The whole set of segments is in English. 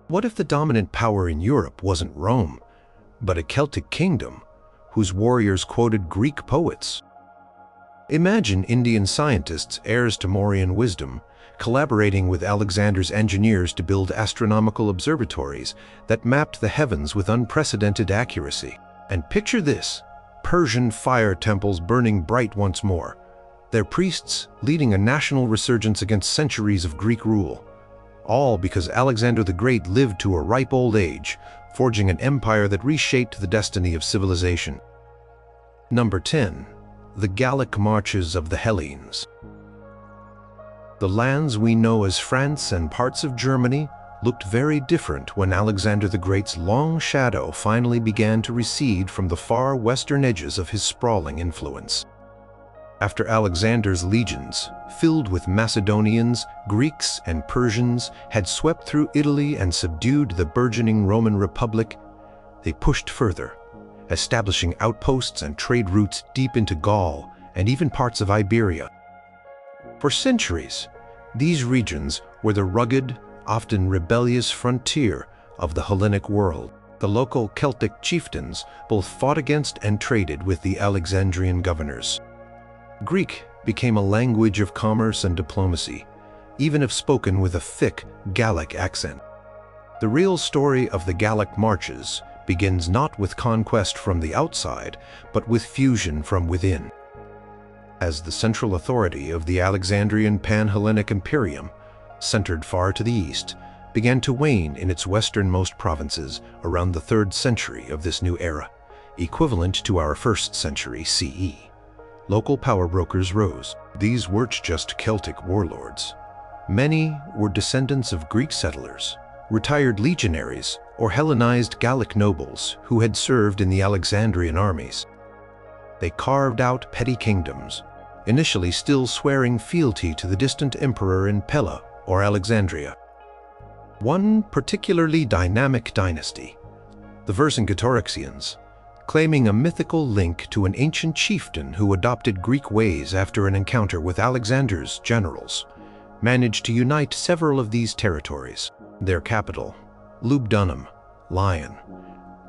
What if the dominant power in Europe wasn't Rome, but a Celtic kingdom whose warriors quoted Greek poets? Imagine Indian scientists, heirs to Mauryan wisdom, collaborating with Alexander's engineers to build astronomical observatories that mapped the heavens with unprecedented accuracy. And picture this: Persian fire temples burning bright once more, their priests leading a national resurgence against centuries of Greek rule. All because Alexander the Great lived to a ripe old age, forging an empire that reshaped the destiny of civilization. Number 10. The Gallic Marches of the Hellenes. The lands we know as France and parts of Germany looked very different when Alexander the Great's long shadow finally began to recede from the far western edges of his sprawling influence. After Alexander's legions, filled with Macedonians, Greeks, and Persians, had swept through Italy and subdued the burgeoning Roman Republic, they pushed further, establishing outposts and trade routes deep into Gaul and even parts of Iberia. For centuries, these regions were the rugged, often rebellious frontier of the Hellenic world. The local Celtic chieftains both fought against and traded with the Alexandrian governors. Greek became a language of commerce and diplomacy, even if spoken with a thick Gallic accent. The real story of the Gallic Marches begins not with conquest from the outside, but with fusion from within. As the central authority of the Alexandrian Pan-Hellenic Imperium, centered far to the east, began to wane in its westernmost provinces around the 3rd century of this new era, equivalent to our 1st century CE. Local power brokers rose. These weren't just Celtic warlords. Many were descendants of Greek settlers, retired legionaries, or Hellenized Gallic nobles who had served in the Alexandrian armies. They carved out petty kingdoms, initially still swearing fealty to the distant emperor in Pella or Alexandria. One particularly dynamic dynasty, the Vercingetorixia, claiming a mythical link to an ancient chieftain who adopted Greek ways after an encounter with Alexander's generals, managed to unite several of these territories. Their capital, Lugdunum, Lion,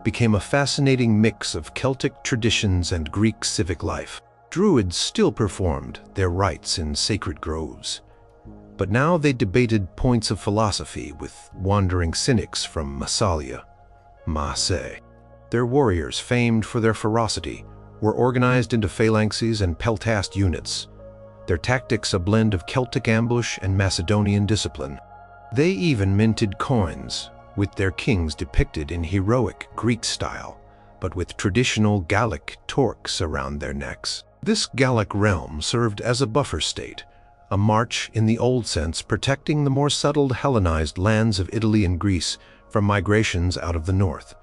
became a fascinating mix of Celtic traditions and Greek civic life. Druids still performed their rites in sacred groves, but now they debated points of philosophy with wandering cynics from Massalia, Marseille. Their warriors, famed for their ferocity, were organized into phalanxes and peltast units, their tactics a blend of Celtic ambush and Macedonian discipline. They even minted coins, with their kings depicted in heroic Greek style, but with traditional Gallic torques around their necks. This Gallic realm served as a buffer state, a march in the old sense protecting the more settled Hellenized lands of Italy and Greece from migrations out of the north,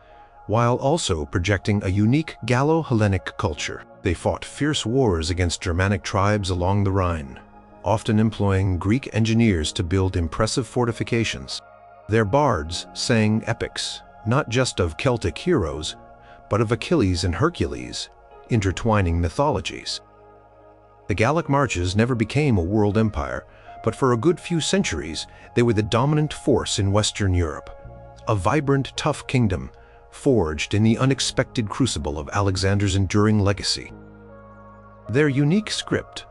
while also projecting a unique Gallo-Hellenic culture. They fought fierce wars against Germanic tribes along the Rhine, often employing Greek engineers to build impressive fortifications. Their bards sang epics, not just of Celtic heroes, but of Achilles and Hercules, intertwining mythologies. The Gallic Marches never became a world empire, but for a good few centuries they were the dominant force in Western Europe, a vibrant, tough kingdom forged in the unexpected crucible of Alexander's enduring legacy. Their unique script,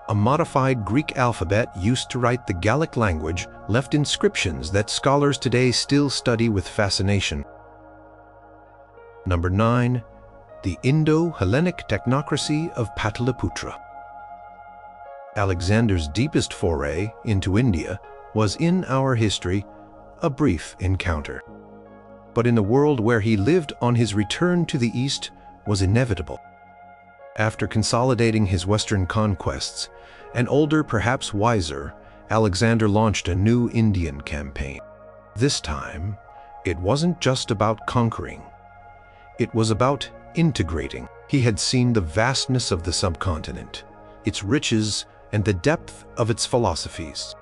a modified Greek alphabet used to write the Gallic language, left inscriptions that scholars today still study with fascination. Number 9. The Indo-Hellenic Technocracy of Pataliputra. Alexander's deepest foray into India was, in our history, a brief encounter. But in the world where he lived on his return to the east was inevitable. After consolidating his western conquests, an older, perhaps wiser, Alexander launched a new Indian campaign. This time, it wasn't just about conquering. It was about integrating. He had seen the vastness of the subcontinent, its riches, and the depth of its philosophies.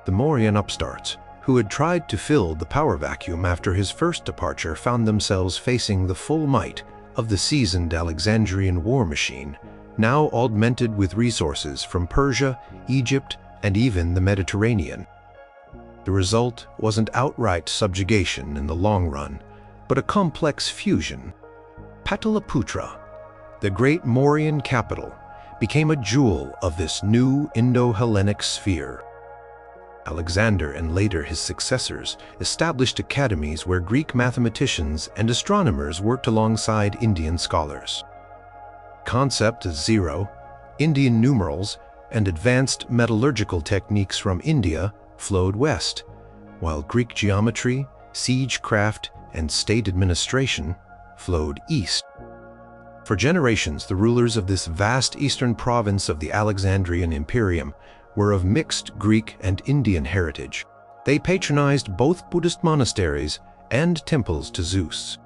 The Mauryan upstarts, who had tried to fill the power vacuum after his first departure, found themselves facing the full might of the seasoned Alexandrian war machine, now augmented with resources from Persia, Egypt, and even the Mediterranean. The result wasn't outright subjugation in the long run, but a complex fusion. Patalaputra, the great Mauryan capital, became a jewel of this new Indo-Hellenic sphere. Alexander and later his successors established academies where Greek mathematicians and astronomers worked alongside Indian scholars. Concept of zero, Indian numerals, and advanced metallurgical techniques from India flowed west, while Greek geometry, siegecraft, and state administration flowed east. For generations, the rulers of this vast eastern province of the Alexandrian Imperium were of mixed Greek and Indian heritage. They patronized both Buddhist monasteries and temples to Zeus.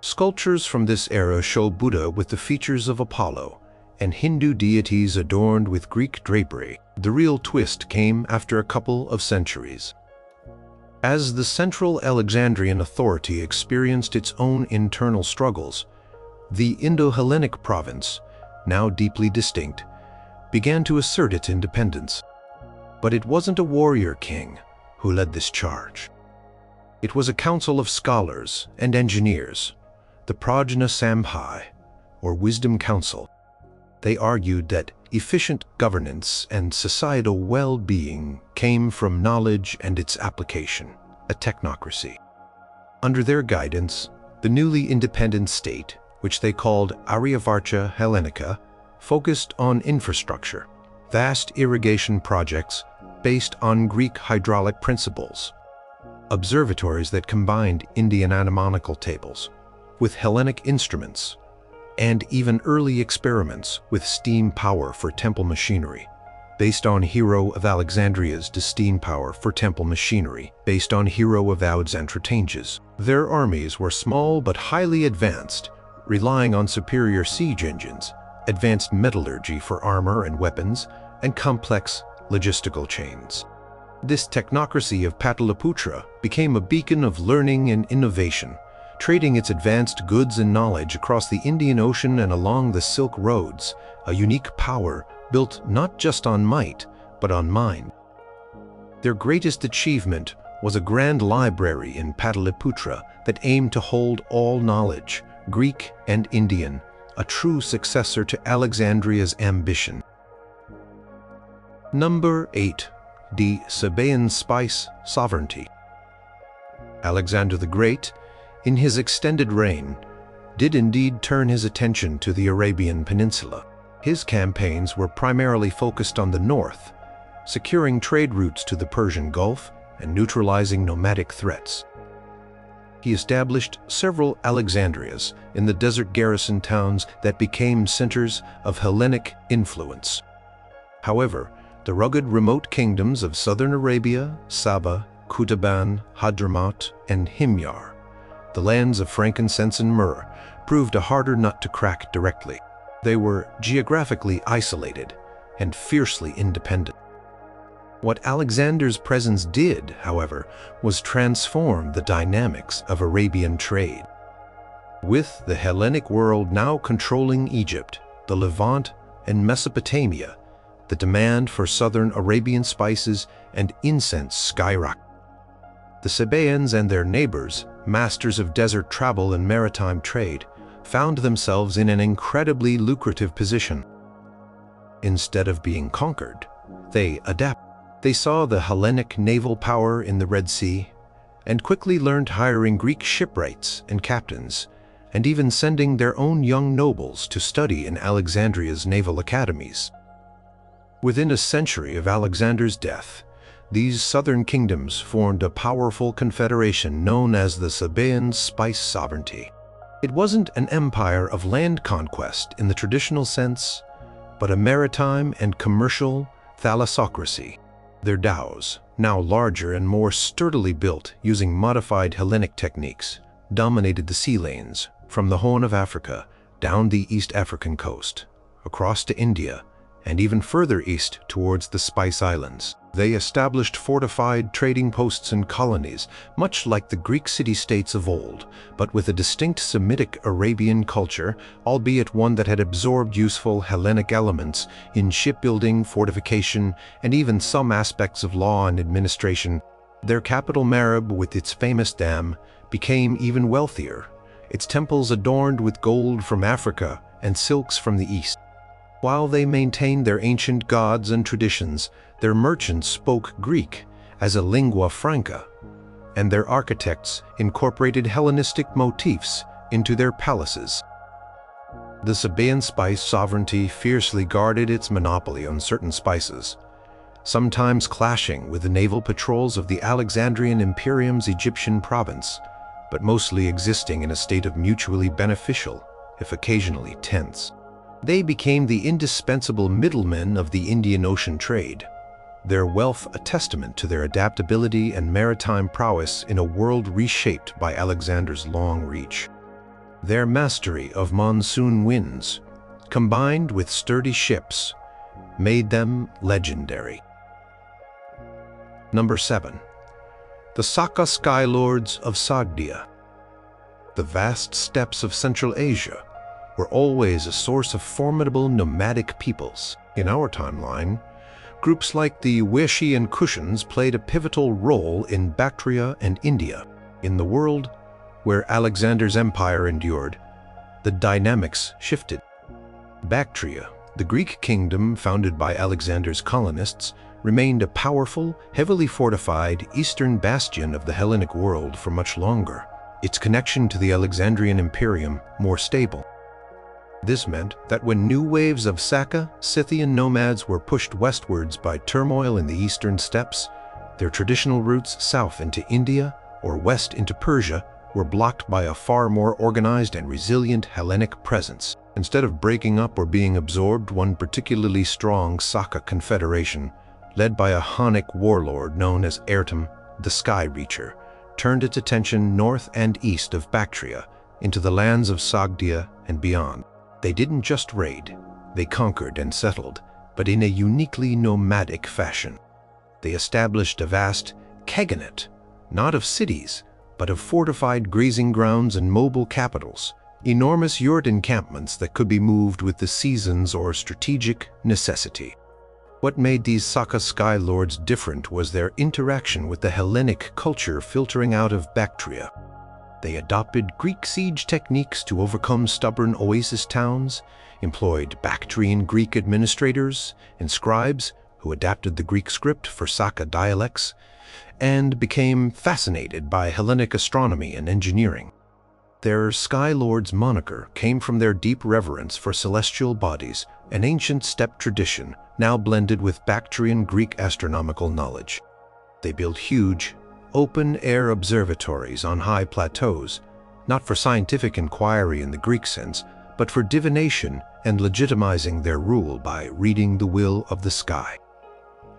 Sculptures from this era show Buddha with the features of Apollo and Hindu deities adorned with Greek drapery. The real twist came after a couple of centuries. As the central Alexandrian authority experienced its own internal struggles, the Indo-Hellenic province, now deeply distinct, began to assert its independence. But it wasn't a warrior king who led this charge. It was a council of scholars and engineers, the Prajna Samhai, or Wisdom Council. They argued that efficient governance and societal well-being came from knowledge and its application, a technocracy. Under their guidance, the newly independent state, which they called Aryavarcha Hellenica, focused on infrastructure, vast irrigation projects based on Greek hydraulic principles, observatories that combined Indian anemonical tables with Hellenic instruments, and even early experiments with steam power for temple machinery, based on Hero of Alexandria's steam power for temple machinery, based on Hero of Alexandria's. Their armies were small but highly advanced, relying on superior siege engines, advanced metallurgy for armor and weapons, and complex logistical chains. This technocracy of Patalaputra became a beacon of learning and innovation, trading its advanced goods and knowledge across the Indian Ocean and along the Silk Roads, a unique power built not just on might, but on mind. Their greatest achievement was a grand library in Pataliputra that aimed to hold all knowledge, Greek and Indian, a true successor to Alexandria's ambition. Number 8. The Sabaean Spice Sovereignty. Alexander the Great, in his extended reign, did indeed turn his attention to the Arabian Peninsula. His campaigns were primarily focused on the north, securing trade routes to the Persian Gulf and neutralizing nomadic threats. He established several Alexandrias in the desert garrison towns that became centers of Hellenic influence. However, the rugged remote kingdoms of southern Arabia, Saba, Qutaban, Hadramaut, and Himyar, the lands of frankincense and myrrh, proved a harder nut to crack directly. They were geographically isolated and fiercely independent. What Alexander's presence did, however, was transform the dynamics of Arabian trade. With the Hellenic world now controlling Egypt, the Levant, and Mesopotamia, the demand for southern Arabian spices and incense skyrocketed. The Sabaeans and their neighbors, masters of desert travel and maritime trade, found themselves in an incredibly lucrative position. Instead of being conquered, they adapted. They saw the Hellenic naval power in the Red Sea and quickly learned hiring Greek shipwrights and captains, and even sending their own young nobles to study in Alexandria's naval academies. Within a century of Alexander's death, these southern kingdoms formed a powerful confederation known as the Sabaean Spice Sovereignty. It wasn't an empire of land conquest in the traditional sense, but a maritime and commercial thalassocracy. Their dhows, now larger and more sturdily built using modified Hellenic techniques, dominated the sea lanes from the Horn of Africa down the East African coast, across to India, and even further east towards the Spice Islands. They established fortified trading posts and colonies, much like the Greek city-states of old, but with a distinct Semitic Arabian culture, albeit one that had absorbed useful Hellenic elements in shipbuilding, fortification, and even some aspects of law and administration. Their capital Marib, with its famous dam, became even wealthier, its temples adorned with gold from Africa and silks from the east. While they maintained their ancient gods and traditions, their merchants spoke Greek as a lingua franca, and their architects incorporated Hellenistic motifs into their palaces. The Sabaean Spice Sovereignty fiercely guarded its monopoly on certain spices, sometimes clashing with the naval patrols of the Alexandrian Imperium's Egyptian province, but mostly existing in a state of mutually beneficial, if occasionally tense. They became the indispensable middlemen of the Indian Ocean trade, their wealth a testament to their adaptability and maritime prowess in a world reshaped by Alexander's long reach. Their mastery of monsoon winds, combined with sturdy ships, made them legendary. Number 7. The Saka Sky-Lords of Sogdia. The vast steppes of Central Asia were always a source of formidable nomadic peoples. In our timeline, groups like the Weshi and Kushans played a pivotal role in Bactria and India. In the world where Alexander's empire endured, the dynamics shifted. Bactria, the Greek kingdom founded by Alexander's colonists, remained a powerful, heavily fortified eastern bastion of the Hellenic world for much longer, its connection to the Alexandrian Imperium more stable. This meant that when new waves of Saka, Scythian nomads were pushed westwards by turmoil in the eastern steppes, their traditional routes south into India or west into Persia were blocked by a far more organized and resilient Hellenic presence. Instead of breaking up or being absorbed, one particularly strong Saka confederation, led by a Hunnic warlord known as Ayrton, the Sky Reacher, turned its attention north and east of Bactria into the lands of Sagdia and beyond. They didn't just raid, they conquered and settled, but in a uniquely nomadic fashion. They established a vast khaganate, not of cities, but of fortified grazing grounds and mobile capitals, enormous yurt encampments that could be moved with the seasons or strategic necessity. What made these Saka Sky-Lords different was their interaction with the Hellenic culture filtering out of Bactria. They adopted Greek siege techniques to overcome stubborn oasis towns, employed Bactrian Greek administrators and scribes who adapted the Greek script for Saka dialects, and became fascinated by Hellenic astronomy and engineering. Their Skylords moniker came from their deep reverence for celestial bodies, an ancient steppe tradition now blended with Bactrian Greek astronomical knowledge. They built huge, open-air observatories on high plateaus, not for scientific inquiry in the Greek sense, but for divination and legitimizing their rule by reading the will of the sky.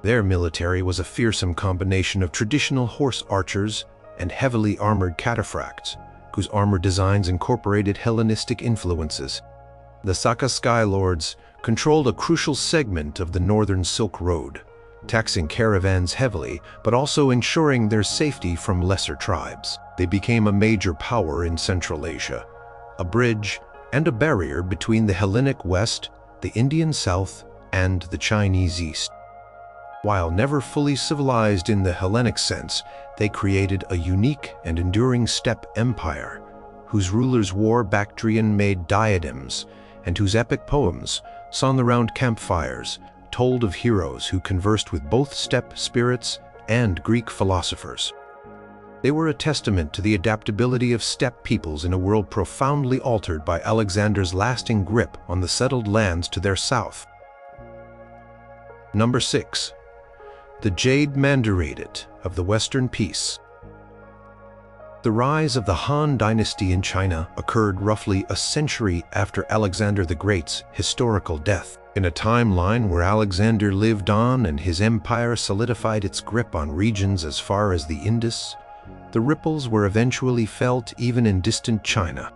Their military was a fearsome combination of traditional horse archers and heavily armored cataphracts, whose armor designs incorporated Hellenistic influences. The Saka Sky-Lords controlled a crucial segment of the northern Silk Road, taxing caravans heavily, but also ensuring their safety from lesser tribes. They became a major power in Central Asia, a bridge and a barrier between the Hellenic West, the Indian South, and the Chinese East. While never fully civilized in the Hellenic sense, they created a unique and enduring steppe empire, whose rulers wore Bactrian-made diadems, and whose epic poems, sung around campfires, told of heroes who conversed with both steppe spirits and Greek philosophers. They were a testament to the adaptability of steppe peoples in a world profoundly altered by Alexander's lasting grip on the settled lands to their south. Number 6. The Jade Mandarin of the Western Peace. The rise of the Han dynasty in China occurred roughly a century after Alexander the Great's historical death. In a timeline where Alexander lived on and his empire solidified its grip on regions as far as the Indus, the ripples were eventually felt even in distant China.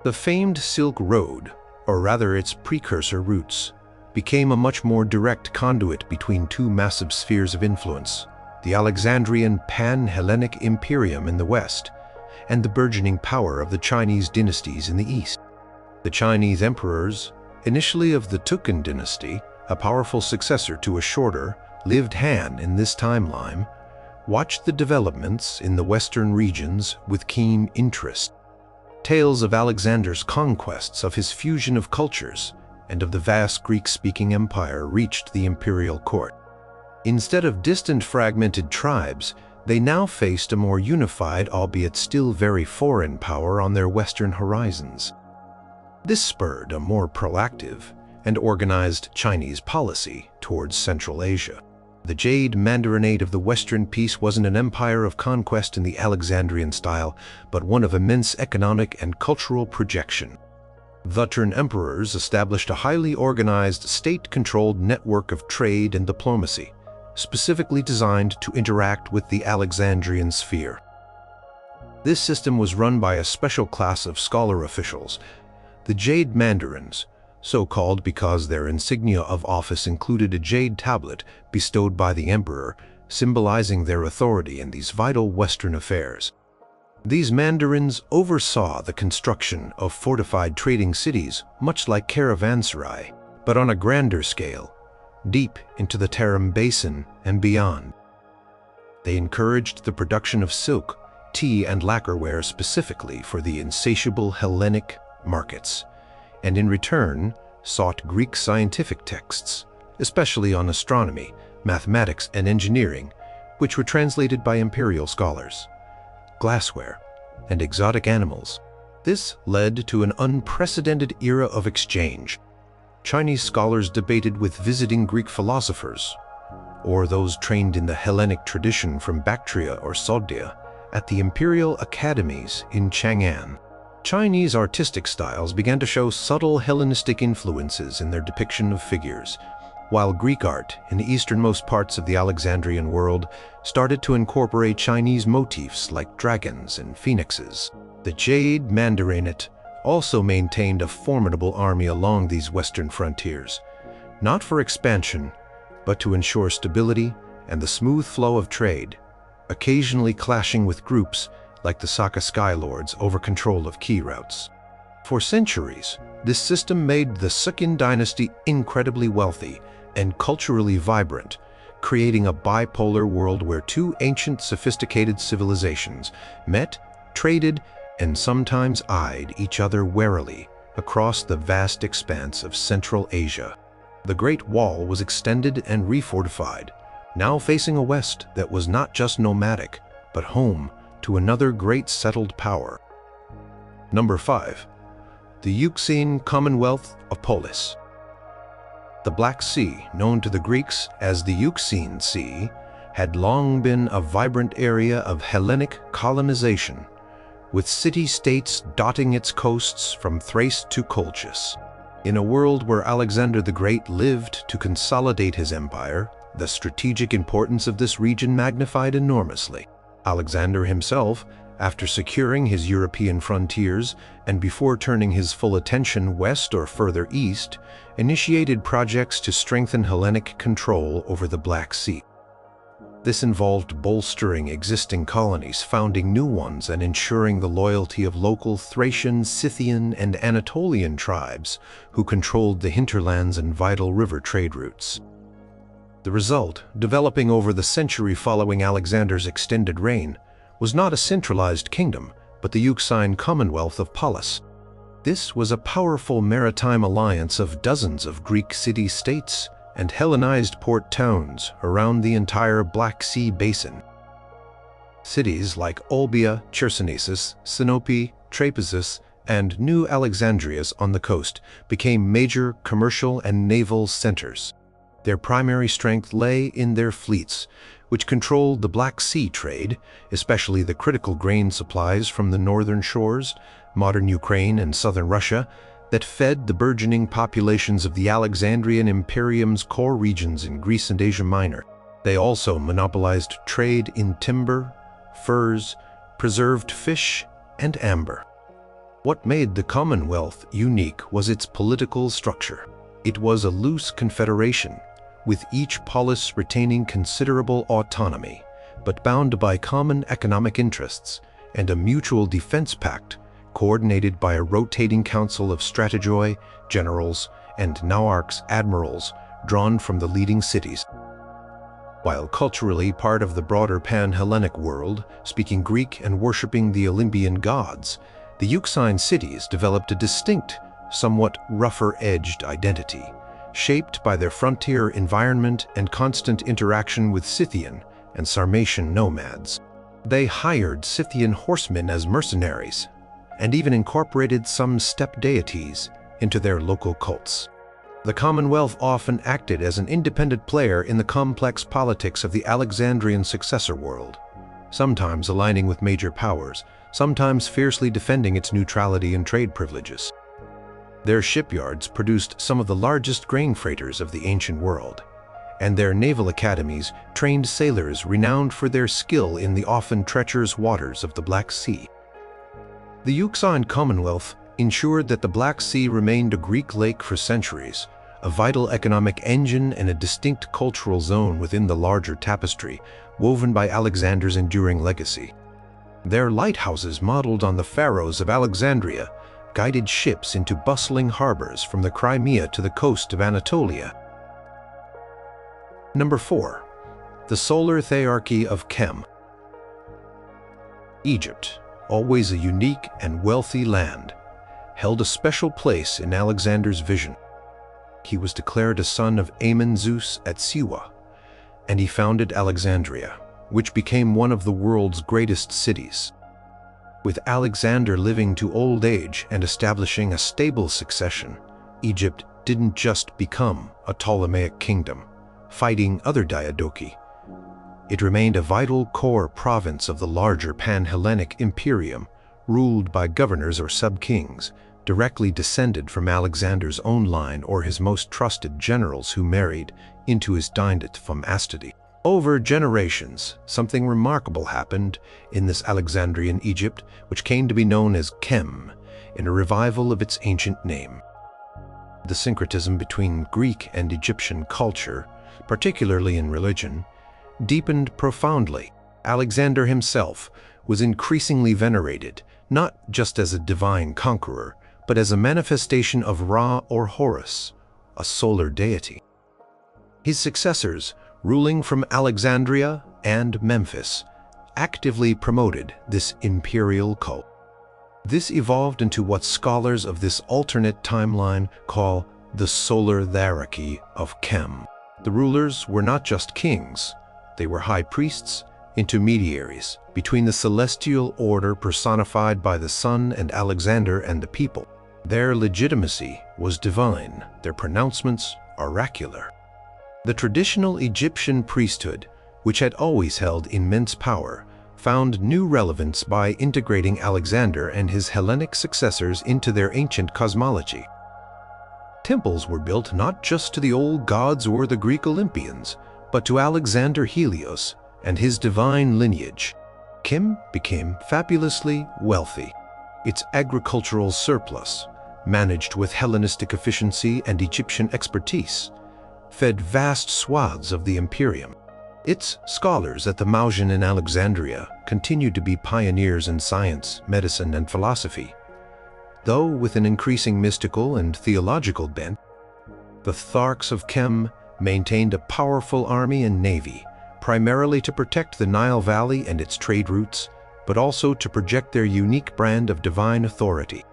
The famed Silk Road, or rather its precursor routes, became a much more direct conduit between two massive spheres of influence, the Alexandrian Pan-Hellenic Imperium in the west, and the burgeoning power of the Chinese dynasties in the east. The Chinese emperors, initially of the Tuken dynasty, a powerful successor to a shorter, lived Han in this timeline, watched the developments in the western regions with keen interest. Tales of Alexander's conquests, of his fusion of cultures, and of the vast Greek-speaking empire reached the imperial court. Instead of distant fragmented tribes, they now faced a more unified, albeit still very foreign power on their western horizons. This spurred a more proactive and organized Chinese policy towards Central Asia. The Jade Mandarinate of the Western Peace wasn't an empire of conquest in the Alexandrian style, but one of immense economic and cultural projection. Veteran emperors established a highly organized, state-controlled network of trade and diplomacy, specifically designed to interact with the Alexandrian sphere. This system was run by a special class of scholar officials, the Jade Mandarins, so called because their insignia of office included a jade tablet bestowed by the emperor, symbolizing their authority in these vital Western affairs. These mandarins oversaw the construction of fortified trading cities, much like caravanserai, but on a grander scale, deep into the Tarim Basin and beyond. They encouraged the production of silk, tea, and lacquerware specifically for the insatiable Hellenic markets, and in return sought Greek scientific texts, especially on astronomy, mathematics, and engineering, which were translated by imperial scholars, glassware, and exotic animals. This led to an unprecedented era of exchange. Chinese scholars debated with visiting Greek philosophers, or those trained in the Hellenic tradition from Bactria or Sogdia, at the imperial academies in Chang'an. Chinese artistic styles began to show subtle Hellenistic influences in their depiction of figures, while Greek art in the easternmost parts of the Alexandrian world started to incorporate Chinese motifs like dragons and phoenixes. The Jade Mandarinate also maintained a formidable army along these western frontiers, not for expansion, but to ensure stability and the smooth flow of trade, occasionally clashing with groups like the Saka Sky-Lords over control of key routes. For centuries, this system made the Sabaean dynasty incredibly wealthy and culturally vibrant, creating a bipolar world where two ancient, sophisticated civilizations met, traded, and sometimes eyed each other warily across the vast expanse of Central Asia. The Great Wall was extended and refortified, now facing a west that was not just nomadic, but home to another great settled power. Number 5. The Euxine Commonwealth of Polus. The Black Sea, known to the Greeks as the Euxine Sea, had long been a vibrant area of Hellenic colonization, with city-states dotting its coasts from Thrace to Colchis. In a world where Alexander the Great lived to consolidate his empire, the strategic importance of this region magnified enormously. Alexander himself, after securing his European frontiers and before turning his full attention west or further east, initiated projects to strengthen Hellenic control over the Black Sea. This involved bolstering existing colonies, founding new ones, and ensuring the loyalty of local Thracian, Scythian, and Anatolian tribes who controlled the hinterlands and vital river trade routes. The result, developing over the century following Alexander's extended reign, was not a centralized kingdom, but the Euxine Commonwealth of Polus. This was a powerful maritime alliance of dozens of Greek city-states and Hellenized port towns around the entire Black Sea basin. Cities like Olbia, Chersonesus, Sinope, Trapezus, and New Alexandrias on the coast became major commercial and naval centers. Their primary strength lay in their fleets, which controlled the Black Sea trade, especially the critical grain supplies from the northern shores, modern Ukraine and southern Russia, that fed the burgeoning populations of the Alexandrian Imperium's core regions in Greece and Asia Minor. They also monopolized trade in timber, furs, preserved fish, and amber. What made the Commonwealth unique was its political structure. It was a loose confederation, with each polis retaining considerable autonomy, but bound by common economic interests and a mutual defense pact coordinated by a rotating council of strategoi, generals, and nauarchs admirals drawn from the leading cities. While culturally part of the broader pan-Hellenic world, speaking Greek and worshipping the Olympian gods, the Euxine cities developed a distinct, somewhat rougher-edged identity, shaped by their frontier environment and constant interaction with Scythian and Sarmatian nomads. They hired Scythian horsemen as mercenaries, and even incorporated some steppe deities into their local cults. The Commonwealth often acted as an independent player in the complex politics of the Alexandrian successor world, sometimes aligning with major powers, sometimes fiercely defending its neutrality and trade privileges. Their shipyards produced some of the largest grain freighters of the ancient world, and their naval academies trained sailors renowned for their skill in the often treacherous waters of the Black Sea. The Euxine Commonwealth ensured that the Black Sea remained a Greek lake for centuries, a vital economic engine and a distinct cultural zone within the larger tapestry woven by Alexander's enduring legacy. Their lighthouses, modeled on the pharaohs of Alexandria, guided ships into bustling harbors from the Crimea to the coast of Anatolia. Number 4. The Solar Thearchy of Kem. Egypt, always a unique and wealthy land, held a special place in Alexander's vision. He was declared a son of Amen Zeus at Siwa, and he founded Alexandria, which became one of the world's greatest cities. With Alexander living to old age and establishing a stable succession, Egypt didn't just become a Ptolemaic kingdom, fighting other Diadochi. It remained a vital core province of the larger pan-Hellenic imperium, ruled by governors or sub-kings, directly descended from Alexander's own line or his most trusted generals who married into his dynasty from Astadi. Over generations, something remarkable happened in this Alexandrian Egypt, which came to be known as Kem, in a revival of its ancient name. The syncretism between Greek and Egyptian culture, particularly in religion, deepened profoundly. Alexander himself was increasingly venerated, not just as a divine conqueror, but as a manifestation of Ra or Horus, a solar deity. His successors, ruling from Alexandria and Memphis, actively promoted this imperial cult. This evolved into what scholars of this alternate timeline call the Solar Thearchy of Kem. The rulers were not just kings, they were high priests, intermediaries between the celestial order personified by the sun and Alexander and the people. Their legitimacy was divine, their pronouncements oracular. The traditional Egyptian priesthood, which had always held immense power, found new relevance by integrating Alexander and his Hellenic successors into their ancient cosmology. Temples were built not just to the old gods or the Greek Olympians, but to Alexander Helios and his divine lineage. Kem became fabulously wealthy. Its agricultural surplus, managed with Hellenistic efficiency and Egyptian expertise, fed vast swaths of the imperium. Its scholars at the Mausian in Alexandria continued to be pioneers in science, medicine, and philosophy. Though with an increasing mystical and theological bent, the Tharks of Kem maintained a powerful army and navy, primarily to protect the Nile Valley and its trade routes, but also to project their unique brand of divine authority.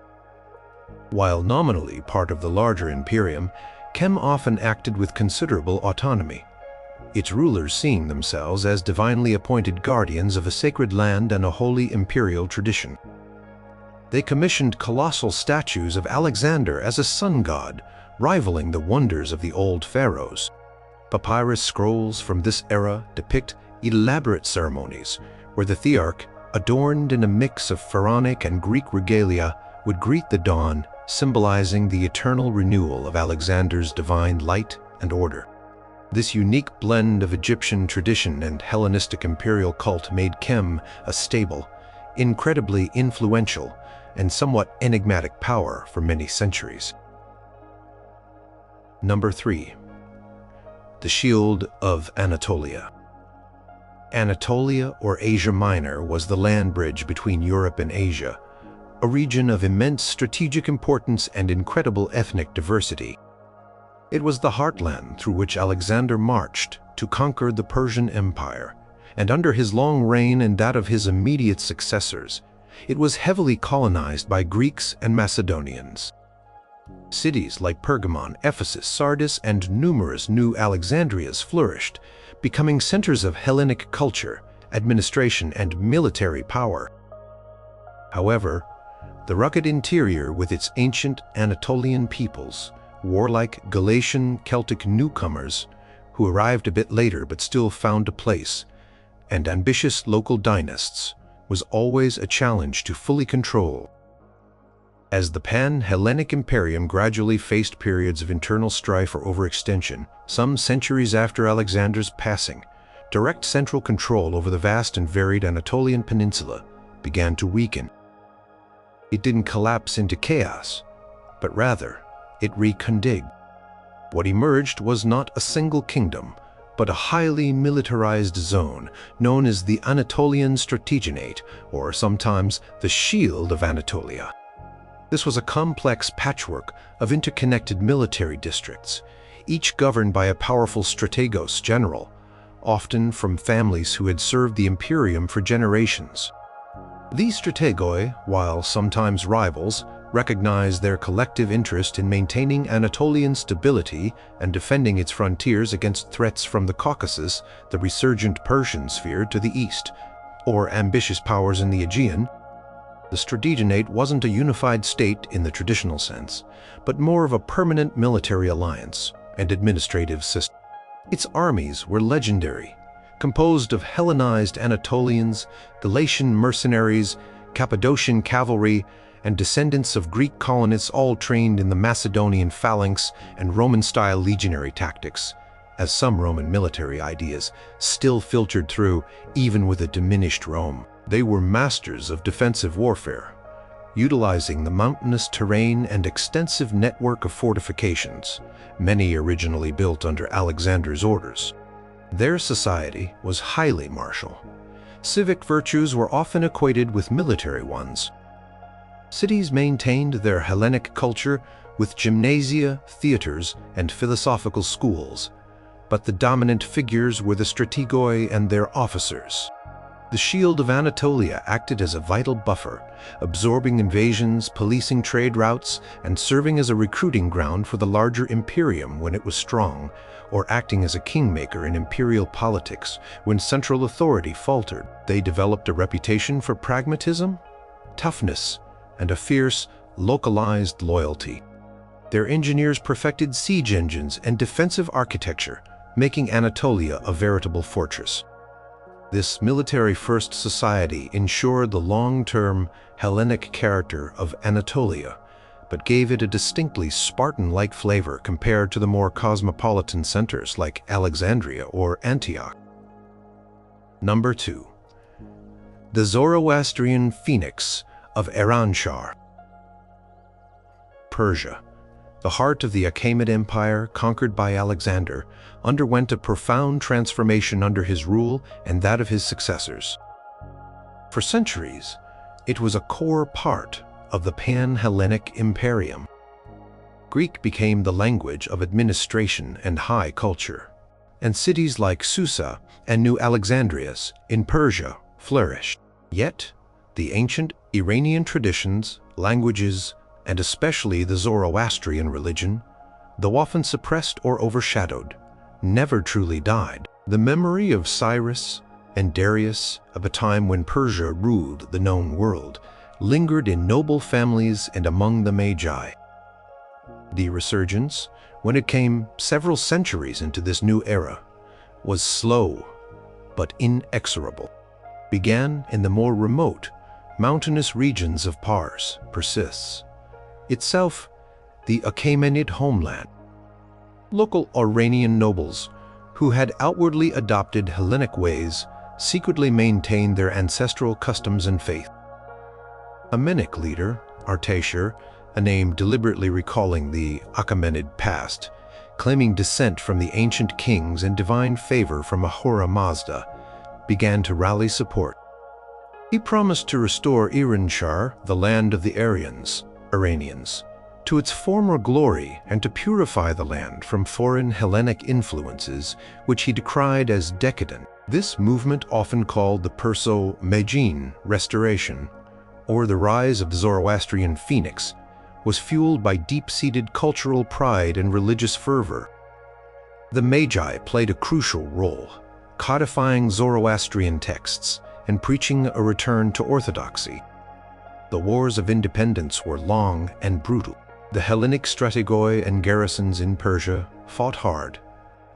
While nominally part of the larger imperium, Kem often acted with considerable autonomy, its rulers seeing themselves as divinely appointed guardians of a sacred land and a holy imperial tradition. They commissioned colossal statues of Alexander as a sun god, rivaling the wonders of the old pharaohs. Papyrus scrolls from this era depict elaborate ceremonies where the Thearch, adorned in a mix of pharaonic and Greek regalia, would greet the dawn, symbolizing the eternal renewal of Alexander's divine light and order. This unique blend of Egyptian tradition and Hellenistic imperial cult made Kem a stable, incredibly influential, and somewhat enigmatic power for many centuries. Number 3. The Shield of Anatolia. Anatolia, or Asia Minor, was the land bridge between Europe and Asia, a region of immense strategic importance and incredible ethnic diversity. It was the heartland through which Alexander marched, to conquer the Persian Empire, and under his long reign and that of his immediate successors, it was heavily colonized by Greeks and Macedonians. Cities like Pergamon, Ephesus, Sardis, and numerous new Alexandrias flourished, becoming centers of Hellenic culture, administration, and military power. However, the rugged interior with its ancient Anatolian peoples, warlike Galatian Celtic newcomers who arrived a bit later but still found a place, and ambitious local dynasts, was always a challenge to fully control. As the Pan-Hellenic Imperium gradually faced periods of internal strife or overextension, some centuries after Alexander's passing, direct central control over the vast and varied Anatolian peninsula began to weaken. It didn't collapse into chaos, but rather, it recondigged. What emerged was not a single kingdom, but a highly militarized zone known as the Anatolian Strategonate, or sometimes the Shield of Anatolia. This was a complex patchwork of interconnected military districts, each governed by a powerful strategos general, often from families who had served the Imperium for generations. These strategoi, while sometimes rivals, recognized their collective interest in maintaining Anatolian stability and defending its frontiers against threats from the Caucasus, the resurgent Persian sphere to the east, or ambitious powers in the Aegean. The Strategonate wasn't a unified state in the traditional sense, but more of a permanent military alliance and administrative system. Its armies were legendary, composed of Hellenized Anatolians, Galatian mercenaries, Cappadocian cavalry, and descendants of Greek colonists, all trained in the Macedonian phalanx and Roman-style legionary tactics, as some Roman military ideas still filtered through even with a diminished Rome. They were masters of defensive warfare, utilizing the mountainous terrain and extensive network of fortifications, many originally built under Alexander's orders. Their society was highly martial. Civic virtues were often equated with military ones. Cities maintained their Hellenic culture with gymnasia, theaters, and philosophical schools, but the dominant figures were the strategoi and their officers. The Shield of Anatolia acted as a vital buffer, absorbing invasions, policing trade routes, and serving as a recruiting ground for the larger imperium when it was strong, or acting as a kingmaker in imperial politics when central authority faltered. They developed a reputation for pragmatism, toughness, and a fierce, localized loyalty. Their engineers perfected siege engines and defensive architecture, making Anatolia a veritable fortress. This military-first society ensured the long-term Hellenic character of Anatolia, but gave it a distinctly Spartan-like flavor compared to the more cosmopolitan centers like Alexandria or Antioch. Number 2. The Zoroastrian Phoenix of Iran-Shar. Persia, the heart of the Achaemenid Empire conquered by Alexander, underwent a profound transformation under his rule and that of his successors. For centuries, it was a core part of the Pan-Hellenic Imperium. Greek became the language of administration and high culture, and cities like Susa and New Alexandrias in Persia flourished. Yet, the ancient Iranian traditions, languages, and especially the Zoroastrian religion, though often suppressed or overshadowed, never truly died. The memory of Cyrus and Darius, of a time when Persia ruled the known world, lingered in noble families and among the Magi. The resurgence, when it came several centuries into this new era, was slow but inexorable. Began in the more remote, mountainous regions of Pars, persists. Itself, the Achaemenid homeland. Local Iranian nobles, who had outwardly adopted Hellenic ways, secretly maintained their ancestral customs and faith. A Menic leader, Artashir, a name deliberately recalling the Achaemenid past, claiming descent from the ancient kings and divine favor from Ahura Mazda, began to rally support. He promised to restore Iran-Shar, the land of the Iranians, to its former glory and to purify the land from foreign Hellenic influences, which he decried as decadent. This movement, often called the Perso-Magian Restoration, or the rise of the Zoroastrian Phoenix, was fueled by deep-seated cultural pride and religious fervor. The Magi played a crucial role, codifying Zoroastrian texts and preaching a return to orthodoxy. The wars of independence were long and brutal. The Hellenic strategoi and garrisons in Persia fought hard,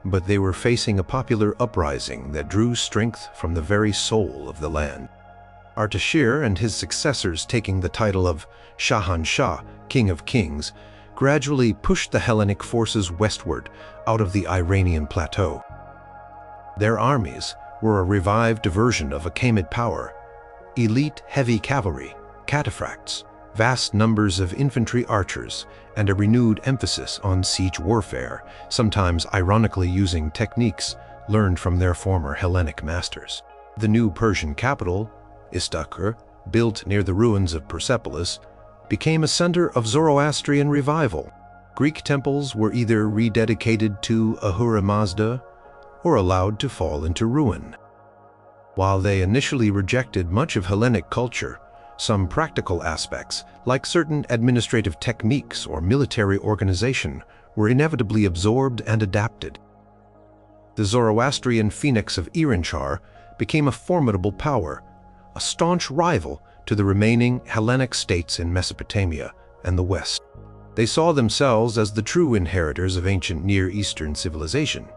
but they were facing a popular uprising that drew strength from the very soul of the land. Artashir and his successors, taking the title of Shahanshah, King of Kings, gradually pushed the Hellenic forces westward out of the Iranian plateau. Their armies were a revived version of Achaemenid power: elite heavy cavalry, cataphracts, vast numbers of infantry archers, and a renewed emphasis on siege warfare, sometimes ironically using techniques learned from their former Hellenic masters. The new Persian capital, Istakhr, built near the ruins of Persepolis, became a center of Zoroastrian revival. Greek temples were either rededicated to Ahura Mazda or allowed to fall into ruin. While they initially rejected much of Hellenic culture, some practical aspects, like certain administrative techniques or military organization, were inevitably absorbed and adapted. The Zoroastrian Phoenix of Iranshar became a formidable power, a staunch rival to the remaining Hellenic states in Mesopotamia and the West. They saw themselves as the true inheritors of ancient Near Eastern civilization,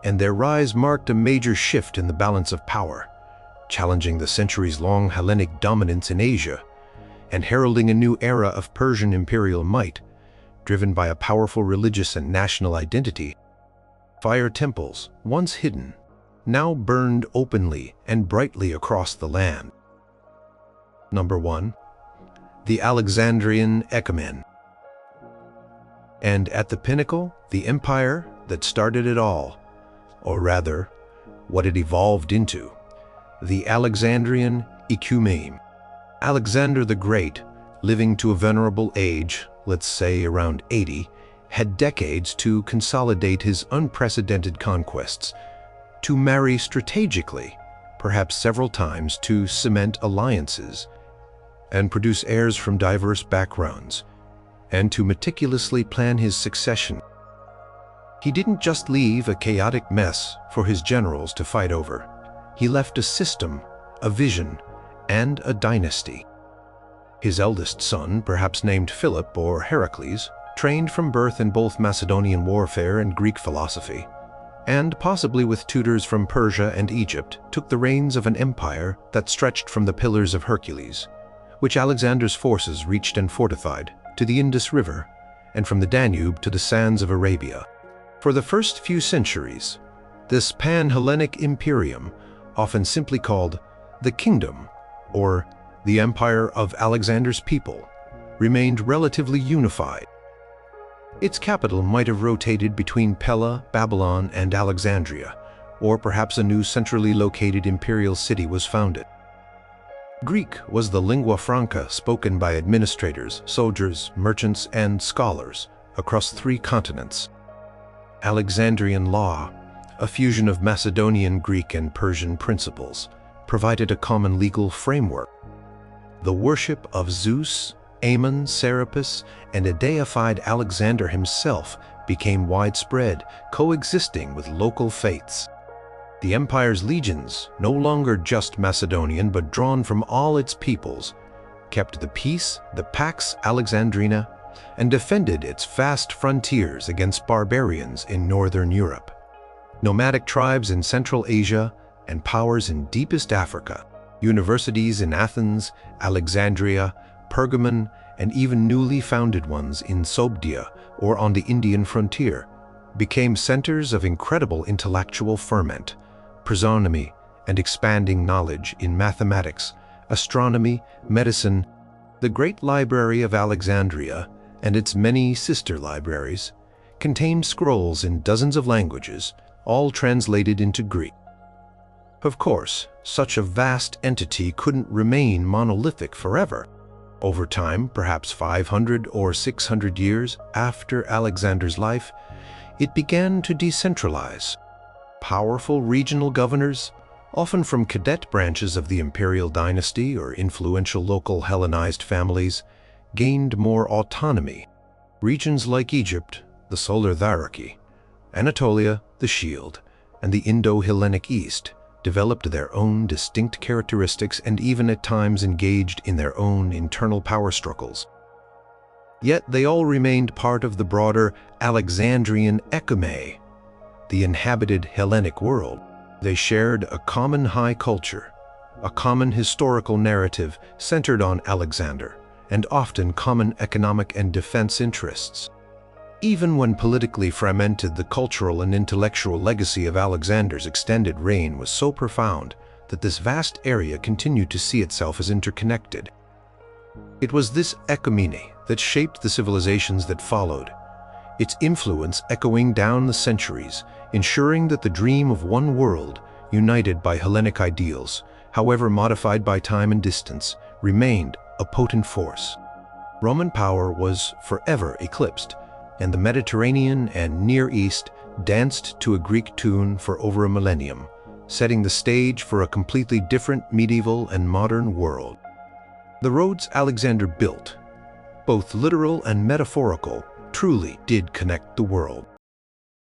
and their rise marked a major shift in the balance of power, challenging the centuries-long Hellenic dominance in Asia and heralding a new era of Persian imperial might, driven by a powerful religious and national identity. Fire temples, once hidden, now burned openly and brightly across the land. Number 1. The Alexandrian Echelon. And at the pinnacle, the empire that started it all, or rather, what it evolved into, the Alexandrian Echelon. Alexander the Great, living to a venerable age, let's say around 80, had decades to consolidate his unprecedented conquests, to marry strategically, perhaps several times to cement alliances, and produce heirs from diverse backgrounds, and to meticulously plan his succession. He didn't just leave a chaotic mess for his generals to fight over. He left a system, a vision, and a dynasty. His eldest son, perhaps named Philip or Heracles, trained from birth in both Macedonian warfare and Greek philosophy, and possibly with tutors from Persia and Egypt, took the reins of an empire that stretched from the Pillars of Hercules, which Alexander's forces reached and fortified, to the Indus River, and from the Danube to the sands of Arabia. For the first few centuries, this pan-Hellenic imperium, often simply called the Kingdom, or the Empire of Alexander's people, remained relatively unified. Its capital might have rotated between Pella, Babylon, and Alexandria, or perhaps a new centrally located imperial city was founded. Greek was the lingua franca spoken by administrators, soldiers, merchants, and scholars across 3 continents. Alexandrian law, a fusion of Macedonian Greek and Persian principles, provided a common legal framework. The worship of Zeus, Ammon, Serapis, and a deified Alexander himself became widespread, coexisting with local faiths. The empire's legions, no longer just Macedonian but drawn from all its peoples, kept the peace, the Pax Alexandrina, and defended its vast frontiers against barbarians in northern Europe, nomadic tribes in Central Asia, and powers in deepest Africa. Universities in Athens, Alexandria, Pergamon, and even newly founded ones in Sogdia or on the Indian frontier became centers of incredible intellectual ferment, prosonymy, and expanding knowledge in mathematics, astronomy, medicine. The Great Library of Alexandria and its many sister libraries contained scrolls in dozens of languages, all translated into Greek. Of course, such a vast entity couldn't remain monolithic forever. Over time, perhaps 500 or 600 years after Alexander's life, it began to decentralize. Powerful regional governors, often from cadet branches of the imperial dynasty or influential local Hellenized families, gained more autonomy. Regions like Egypt, the Solar Hierarchy, Anatolia, the Shield, and the Indo-Hellenic East developed their own distinct characteristics and even at times engaged in their own internal power struggles. Yet they all remained part of the broader Alexandrian ecumene, the inhabited Hellenic world. They shared a common high culture, a common historical narrative centered on Alexander, and often common economic and defense interests. Even when politically fragmented, the cultural and intellectual legacy of Alexander's extended reign was so profound that this vast area continued to see itself as interconnected. It was this ecumene that shaped the civilizations that followed, its influence echoing down the centuries, ensuring that the dream of one world, united by Hellenic ideals, however modified by time and distance, remained a potent force. Roman power was forever eclipsed, and the Mediterranean and Near East danced to a Greek tune for over a millennium, setting the stage for a completely different medieval and modern world. The roads Alexander built, both literal and metaphorical, truly did connect the world.